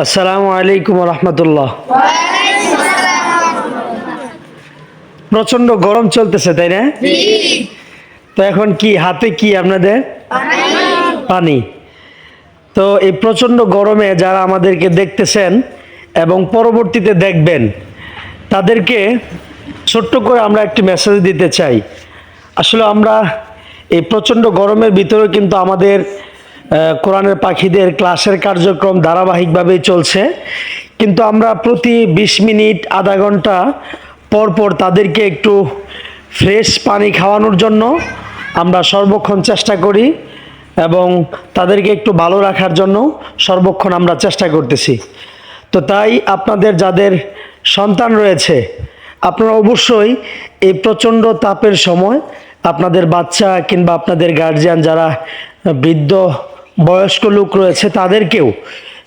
আসসালামু আলাইকুম রহমতুল্লাহ। প্রচন্ড গরম চলতেছে, তাই না? তো এখন কি হাতে কি আপনাদের? পানি। তো এই প্রচন্ড গরমে যারা আমাদেরকে দেখতেছেন এবং পরবর্তীতে দেখবেন, তাদেরকে ছোট্ট করে আমরা একটি মেসেজ দিতে চাই। আসলে আমরা এই প্রচন্ড গরমের ভিতরে কিন্তু আমাদের কোরআনের পাখিদের ক্লাসের কার্যক্রম ধারাবাহিকভাবেই চলছে, কিন্তু আমরা প্রতি 20 মিনিট আধা ঘন্টা পর পর তাদেরকে একটু ফ্রেশ পানি খাওয়ানোর জন্য আমরা সর্বক্ষণ চেষ্টা করি এবং তাদেরকে একটু ভালো রাখার জন্য সর্বক্ষণ আমরা চেষ্টা করতেছি। তো তাই আপনাদের যাদের সন্তান রয়েছে, আপনারা অবশ্যই এই প্রচণ্ড তাপের সময় আপনাদের বাচ্চা কিংবা আপনাদের গার্জিয়ান যারা বৃদ্ধ বয়স্ক লোক রয়েছে তাদেরকেও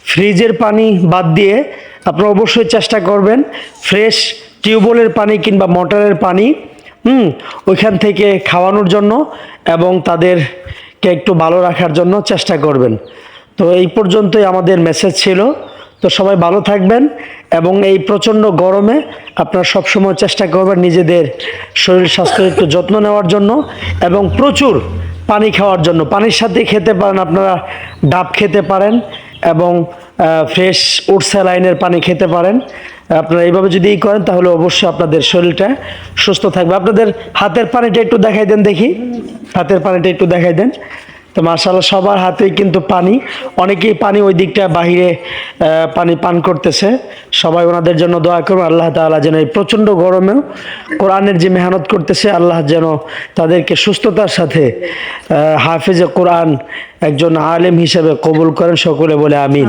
ফ্রিজের পানি বাদ দিয়ে আপনারা অবশ্যই চেষ্টা করবেন ফ্রেশ টিউবওয়েলের পানি কিংবা মোটরের পানি ওইখান থেকে খাওয়ানোর জন্য এবং তাদেরকে একটু ভালো রাখার জন্য চেষ্টা করবেন। তো এই পর্যন্তই আমাদের মেসেজ ছিল। তো সবাই ভালো থাকবেন এবং এই প্রচণ্ড গরমে আপনারা সবসময় চেষ্টা করবেন নিজেদের শরীর স্বাস্থ্যের একটু যত্ন নেওয়ার জন্য এবং প্রচুর পানি খাওয়ার জন্য। পানির সাথে খেতে পারেন, আপনারা ডাব খেতে পারেন এবং ফ্রেশ উড স্যালাইনের পানি খেতে পারেন। আপনারা এইভাবে যদি করেন তাহলে অবশ্যই আপনাদের শরীরটা সুস্থ থাকবে। আপনাদের হাতের পানিটা একটু দেখাই দেন দেখি, হাতের পানিটা একটু দেখাই দেন। তো মাশাআল্লাহ সবার হাতেই কিন্তু পানি, অনেকেই পানি ওই দিকটা বাহিরে পানি পান করতেছে। সবাই ওনাদের জন্য দোয়া করুন, আল্লাহ তাআলা যেন এই প্রচণ্ড গরমেও কোরআনের যে মেহনত করতেছে আল্লাহ যেন তাদেরকে সুস্থতার সাথে হাফেজে কোরআন একজন আলেম হিসেবে কবুল করেন। সকলে বলে আমিন।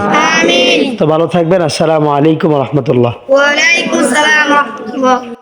তো ভালো থাকবেন। আসসালামু আলাইকুম রহমতুল্লাহ। ওয়া আলাইকুম আসসালাম ওয়া রাহমাতুল্লাহ।